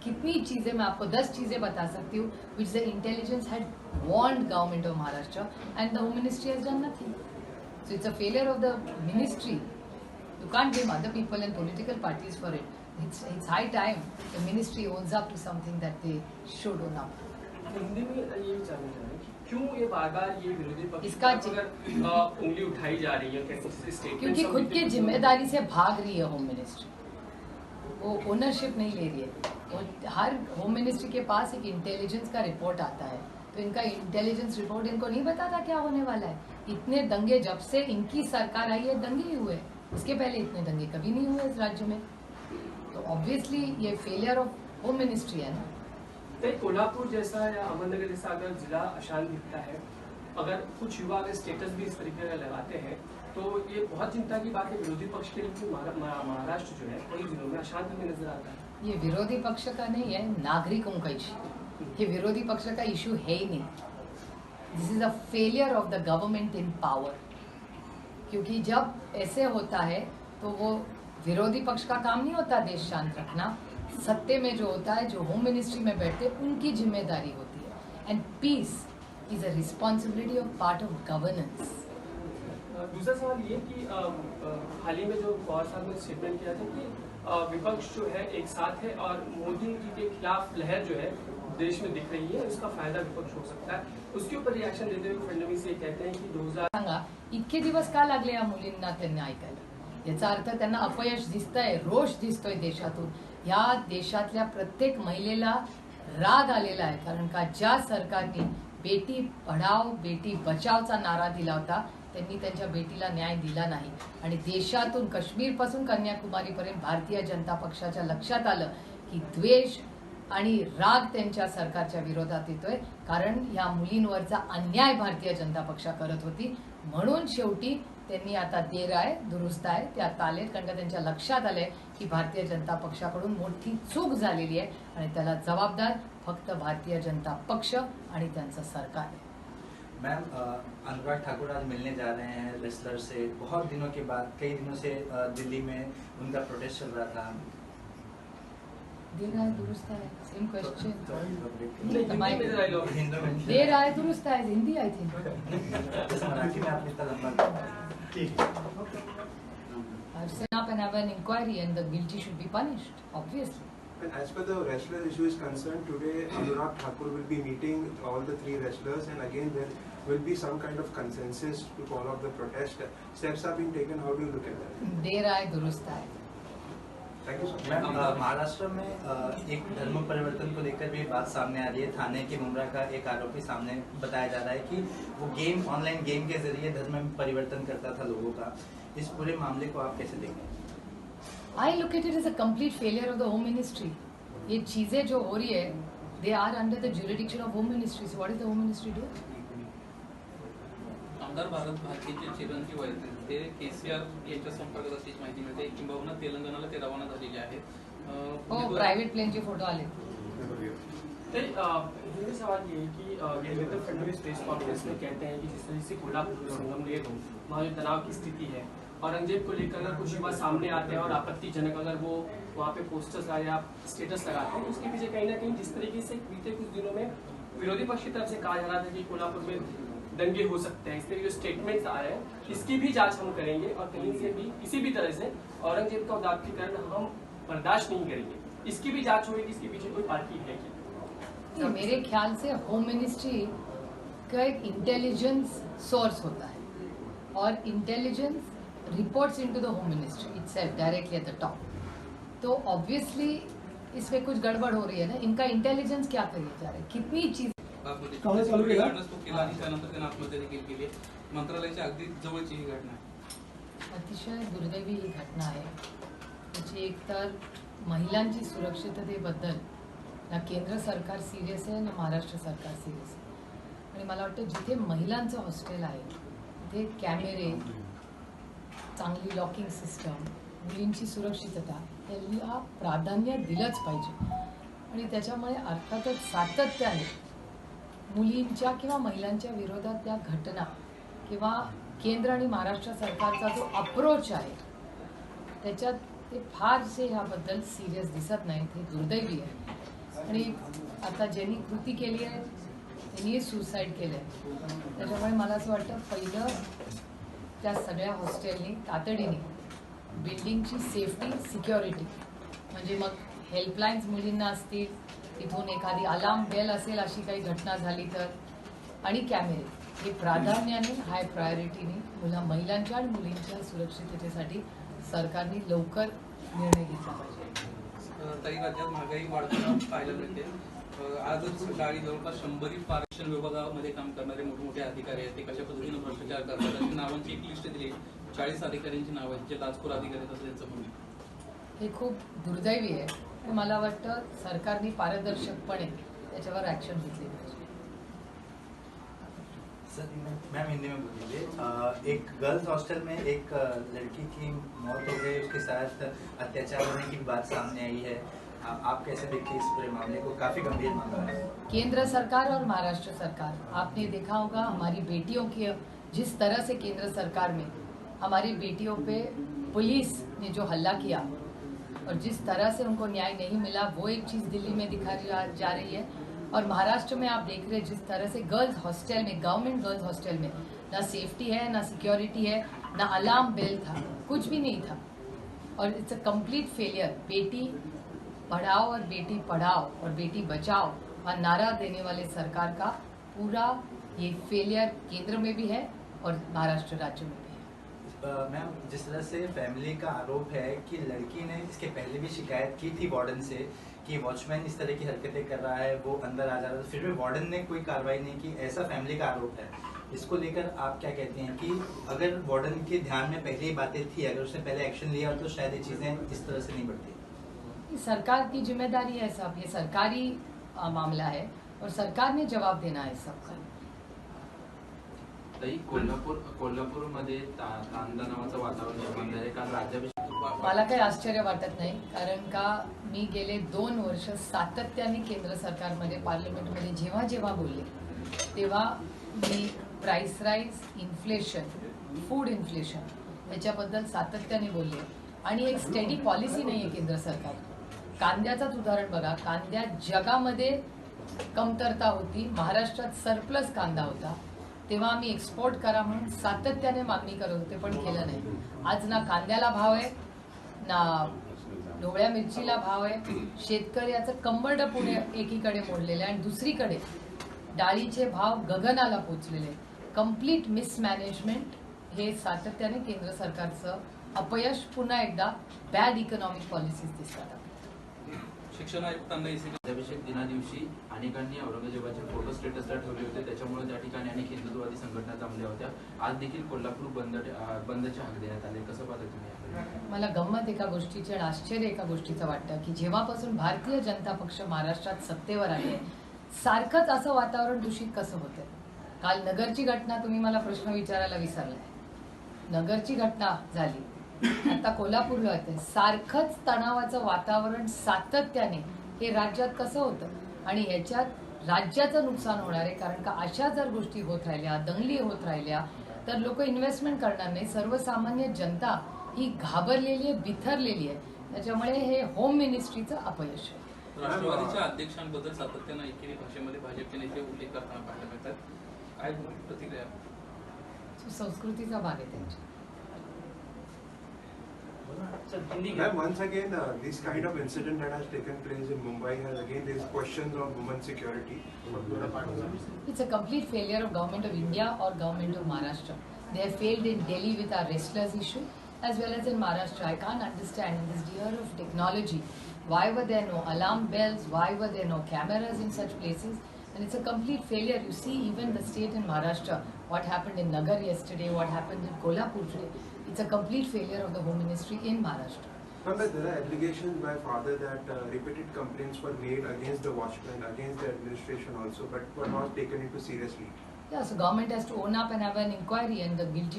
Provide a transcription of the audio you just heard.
कितनी चीजें मैं आपको 10 चीजें बता सकती हूँ which the intelligence had warned government of Maharashtra end the home ministry has done nothing. So it's a failure of the ministry. You can't blame other people and political parties for it. It's high time the ministry owns up to something that they should own up. Hindi में ये जानना चाह रहे हैं कि क्यों ये बार-बार ये विरोधी पक्ष इसका अगर उंगली उठाई जा रही है स्टेटमेंट क्योंकि खुद की जिम्मेदारी से भाग रही है होम मिनिस्ट्री. वो ओनरशिप नहीं ले रही है. हर होम मिनिस्ट्री के पास एक इंटेलिजेंस का रिपोर्ट आता है, तो इनका इंटेलिजेंस रिपोर्ट इनको नहीं बताता क्या होने वाला है. इतने दंगे जब से इनकी सरकार आई है दंगे ही हुए. इसके पहले इतने दंगे कभी नहीं हुए इस राज्य में. तो ऑब्वियसली ये फेलियर ऑफ होम मिनिस्ट्री है ना. कोल्हापुर जैसा या अहमदनगर जैसा अगर जिला अशांत दिखता है, अगर कुछ युवा अगर स्टेटस भी इस तरीके का लगाते हैं, तो ये बहुत चिंता की बात है विरोधी पक्ष के लिए. महाराष्ट्र जो है कई जिलों में अशांत हमें नजर आता है. ये विरोधी पक्ष का नहीं है, नागरिकों का इश्यू. ये विरोधी पक्ष का इश्यू है ही नहीं. This is a failure of the government in power. क्योंकि जब ऐसे होता है तो वो विरोधी पक्ष का काम नहीं होता देश शांत रखना. सत्ते में जो होता है, जो होम मिनिस्ट्री में बैठते हैं, उनकी जिम्मेदारी होती है. And peace is a responsibility of part of governance. दूसरा सवाल ये कि हाल ही में जो पवार साहब ने स्टेटमेंट किया था कि विपक्ष जो है एक साथ है और मोदी जी के खिलाफ लहर जो है देश में दिख रही है, इसका फायदा विपक्ष हो सकता है. उसके ऊपर रिएक्शन देते हुए फडणवीस ये कहते हैं की 2000 सांगा इतके दिवस का लागले या मुलींना त्यांना ऐकायला. याचा अर्थ त्यांना अपयश दिसतंय, रोष दिसतोय देशातून. या देशातल्या प्रत्येक महिलेला राग आलेला आहे. कारण का ज्या सरकारने बेटी पढाओ बेटी बचावचा नारा दिला होता, त्यांनी त्यांच्या बेटीला न्याय दिला नाही. आणि देशातून काश्मीर पासून कन्याकुमारीपर्यंत भारतीय जनता पक्षाच्या लक्षात आलं की द्वेष आणि राग त्यांच्या सरकारच्या विरोधात येतोय. कारण या मुलींवरचा अन्याय भारतीय जनता पक्ष करत होती. म्हणून शेवटी त्यांनी आता देर आहे दुरुस्त आहे ते आता आले. कारण का त्यांच्या लक्षात आलंय की भारतीय जनता पक्षाकडून मोठी चूक झालेली आहे आणि त्याला जबाबदार फक्त भारतीय जनता पक्ष आणि त्यांचं सरकार आहे. मैम, अनुराग ठाकुर आज मिलने जा रहे हैं रेसलर से. बहुत दिनों के बाद, कई दिनों से दिल्ली में उनका प्रोटेस्ट चल रहा था. देर आहे दुरुस्त आहे सेम क्वेश्चन. हिंदू में देर आहे दुरुस्त आहे हिंदी आय थिंक. मराठी में आपने इतना लंबा I've set up and have an inquiry and the guilty should be punished, obviously. And as per the wrestler issue is concerned, today Anurag Thakur will be meeting all the three wrestlers, and again there will be some kind of consensus to call off the protest. Steps are being taken. How do you look at that? देर आहे दुरुस्त आहे. Thank you so much. Ma'am, Maharashtra में एक धर्म परिवर्तन को लेकर भी बात सामने आ रही है. थाने के मुमरा का एक आरोपी सामने बताया जा रहा है कि वो गेम, ऑनलाइन गेम के जरिए धर्म में परिवर्तन करता था लोगों का. इस पूरे मामले को आप कैसे देखते हैं? I look at it as a complete failure of the home ministry. ये चीजें जो हो रही है, they are under the jurisdiction of home ministry. So what is the home ministry doing? आमदार भारत भारतीचे चिरंजीव आहेत ते केसीआर यांच्या संपर्कात असल्याची माहिती मिळते. किंबहुना तेलंगणाला ते रवाना झालेले आहेत. हो, प्रायव्हेट प्लेनचे फोटो आले. हिंदी सवाल ये है कि देवेंद्र फडणवीस प्रेस कॉन्फ्रेंस में कहते हैं कि जिस तरह से कोल्हापुर संगमनेर हो वहाँ जो तनाव की स्थिति है, औरंगजेब को लेकर अगर कुछ युवा सामने आते हैं और आपत्तिजनक अगर वो वहाँ पे पोस्टर्स या स्टेटस लगाते हैं, उसके पीछे कहीं ना कहीं जिस तरीके से बीते कुछ दिनों में विरोधी पक्ष की तरफ से कहा जा रहा था कि कोल्हापुर में दंगे हो सकते हैं, इस तरह के स्टेटमेंट्स आ रहे हैं, इसकी भी जांच हम करेंगे और कहीं से भी किसी भी तरह से औरंगजेब का उदात्तीकरण हम बर्दाश्त नहीं करेंगे. इसकी भी जांच होगी. इसके पीछे कोई पार्टी है क्या? मेरे ख्याल से होम मिनिस्ट्री का एक इंटेलिजेंस सोर्स होता है और intelligence reports into the home ministry itself directly at the top. तो ऑब्वियसली इसमें कुछ गड़बड़ हो रही है ना. इनका इंटेलिजेंस क्या करिए जा रहा है, कितनी चीज तो केला आणि त्यानंतर त्यांना आत्महत्या देखील केली. मंत्रालयाच्या अगदी जवळची ही घटना आहे. अतिशय दुर्दैवी ही घटना आहे. त्याची एकतर महिलांची सुरक्षिततेबद्दल ना केंद्र सरकार सिरियस आहे ना महाराष्ट्र सरकार सिरियस आहे. आणि मला वाटतं जिथे महिलांचं हॉस्टेल आहे तिथे कॅमेरे, चांगली लॉकिंग सिस्टम, मुलींची सुरक्षितता याला प्राधान्य दिलंच पाहिजे. आणि त्याच्यामुळे अर्थातच सातत्य आहे मुलींच्या किंवा महिलांच्या विरोधात त्या घटना किंवा केंद्र आणि महाराष्ट्र सरकारचा जो अप्रोच आहे त्याच्यात ते फारसे ह्याबद्दल सिरियस दिसत नाहीत. हे दुर्दैवी आहे. आणि आता ज्यांनी कृती केली आहे त्यांनी सुसाईड केलं आहे. त्याच्यामुळे मला असं वाटतं पहिलं त्या सगळ्या हॉस्टेलनी तातडीने बिल्डिंगची सेफ्टी सिक्युरिटी म्हणजे मग हेल्पलाईन्स मुलींना असतील, तिथून एखादी अलार्म बेल असेल अशी काही घटना झाली तर, आणि कॅमेरे हे प्राधान्याने हाय प्रायोरिटीने महिलांच्या आणि मुलींच्या सुरक्षिततेसाठी सरकारने लवकर निर्णय घेतला पाहिजे. तरी राज्यात महागाई वाढताना पाहायला मिळते. आजच सकाळी जवळपास 100 आरक्षण विभागामध्ये काम करणारे मोठमोठे अधिकारी आहेत, ते कशा पद्धतीने भ्रष्टाचार करतात त्यांची नावांची एक लिस्ट दिली. 40 अधिकाऱ्यांची नावं आहेत जे लाचखोर अधिकारी आहेत असं त्यांचं म्हणणं. हे खूप दुर्दैवी आहे. मला वाटतं सरकारने पारदर्शकपणे त्याच्यावर ॲक्शन घेतली पाहिजे. सर मैम हिंदी में बोल दीजिए। एक गर्ल्स हॉस्टल में एक लड़की की मौत हो गई, उसके साथ अत्याचार होने की बात सामने आई है। आप कैसे देखते हैं इस पूरे मामले को? काफी गंभीर मामला है। केंद्र सरकार और महाराष्ट्र सरकार, आपने देखा होगा हमारी बेटियों की जिस तरह से केंद्र सरकार में हमारी बेटियों पे पुलिस ने जो हल्ला किया और जिस तरह से उनको न्याय नहीं मिला, वो एक चीज़ दिल्ली में दिखाई जा रही है। और महाराष्ट्र में आप देख रहे हैं जिस तरह से गर्ल्स हॉस्टल में, गवर्नमेंट गर्ल्स हॉस्टल में ना सेफ्टी है, ना सिक्योरिटी है, ना अलार्म बेल था, कुछ भी नहीं था। और it's a complete failure. Beti Padhao और बेटी पढ़ाओ और बेटी बचाओ का नारा देने वाले सरकार का पूरा ये फेलियर केंद्र में भी है और महाराष्ट्र राज्य में भी है। मैम, जिस तरह से फैमिली का आरोप है कि लड़की ने इसके पहले भी शिकायत की थी वार्डन से कि वॉचमैन इस तरह की हरकतें कर रहा है, वो अंदर आ जा रहा है, फिर भी वार्डन ने कोई कार्रवाई नहीं की, ऐसा फैमिली का आरोप है। इसको लेकर आप क्या कहते हैं कि अगर वार्डन के ध्यान में पहले ही बातें थी, अगर उसने पहले एक्शन लिया तो शायद ये चीज़ें इस तरह से नहीं बढ़ती? ये सरकार की जिम्मेदारी है साहब, ये सरकारी मामला है और सरकार ने जवाब देना है सबका। ताई, कोल्हापूरमध्ये तांदा नावाचं वातावरण निर्माण झाले. काल राज्याभिषेक मला काही आश्चर्य वाटत नाही, कारण का मी गेले 2 वर्ष सातत्याने केंद्र सरकारमध्ये पार्लमेंटमध्ये जेव्हा जेव्हा बोलले तेव्हा मी price rise, inflation, food inflation याच्याबद्दल सातत्याने बोलले आणि एक स्टेडी पॉलिसी नाही आहे केंद्र सरकार. कांद्याचंच उदाहरण बघा, कांद्यात जगामध्ये कमतरता होती, महाराष्ट्रात सरप्लस कांदा होता, तेव्हा आम्ही एक्सपोर्ट करा म्हणून सातत्याने मागणी करत होते, पण केलं नाही. आज ना कांद्याला भाव आहे, ना ढोबळ्या मिरचीला भाव आहे. शेतकऱ्याचं कंबरडं पुढे एकीकडे मोडलेलं आहे आणि दुसरीकडे डाळीचे भाव गगनाला पोचलेले. कंप्लीट मिसमॅनेजमेंट हे सातत्याने केंद्र सरकारचं अपयश, पुन्हा एकदा बॅड इकॉनॉमिक पॉलिसीज दिसतात. शिक्षण आयुक्तांना राज्याभिषेक दिना दिवशी अनेकांनी औरंगजेबाचे फोटो स्टेटसला ठेवले होते, त्याच्यामुळे त्या ठिकाणी अनेक हिंदुत्ववादी संघटना जमल्या होत्या. आज देखील कोल्हापूर बंदचे हाक देण्यात आले. कसं पाहता तुम्ही? मला गंमत एका गोष्टीची आणि आश्चर्य एका गोष्टीचं वाटतं की जेव्हापासून भारतीय जनता पक्ष महाराष्ट्रात सत्तेवर आले, सारखंच असं वातावरण दूषित कसं होतं. काल नगरची घटना तुम्ही मला प्रश्न विचारायला विसरलाय. नगरची घटना झाली, आता कोल्हापूरला होते, सारखंच तणावाचं वातावरण सातत्याने हे राज्यात कसं होतं आणि ह्याच्यात राज्याचं नुकसान होणार आहे. कारण का अशा जर गोष्टी होत राहिल्या, दंगली होत राहिल्या तर लोक इन्व्हेस्टमेंट करणार नाही. सर्वसामान्य जनता ही घाबरलेली आहे, बिथरलेली आहे. त्याच्यामुळे हे होम मिनिस्ट्रीचं अपयश आहे. राष्ट्रवादीच्या अध्यक्षांबद्दल सातत्यानं एकेरी भाषेमध्ये भाजपचे नेते उल्लेख करताना पाहायला मिळतात. काय प्रतिक्रिया? संस्कृतीचा भाग आहे त्यांची. Ma'am, once again, this kind of incident that has taken place in Mumbai has again raised questions of women's security. It's a complete failure of government of India or government of Maharashtra. They have failed in Delhi with our wrestlers issue as well as in Maharashtra. I can't understand in this year of technology why were there no alarm bells, why were there no cameras in such places, and it's a complete failure. You see even the state in Maharashtra, what happened in Nagar yesterday, what happened in Kolhapur today. It's a complete failure of the Home Ministry in Maharashtra. But there are allegations by father that repeated complaints were made against the watchmen, against the administration also, but were not taken into seriously. Yeah, so government has to own up and have an inquiry, and the guilty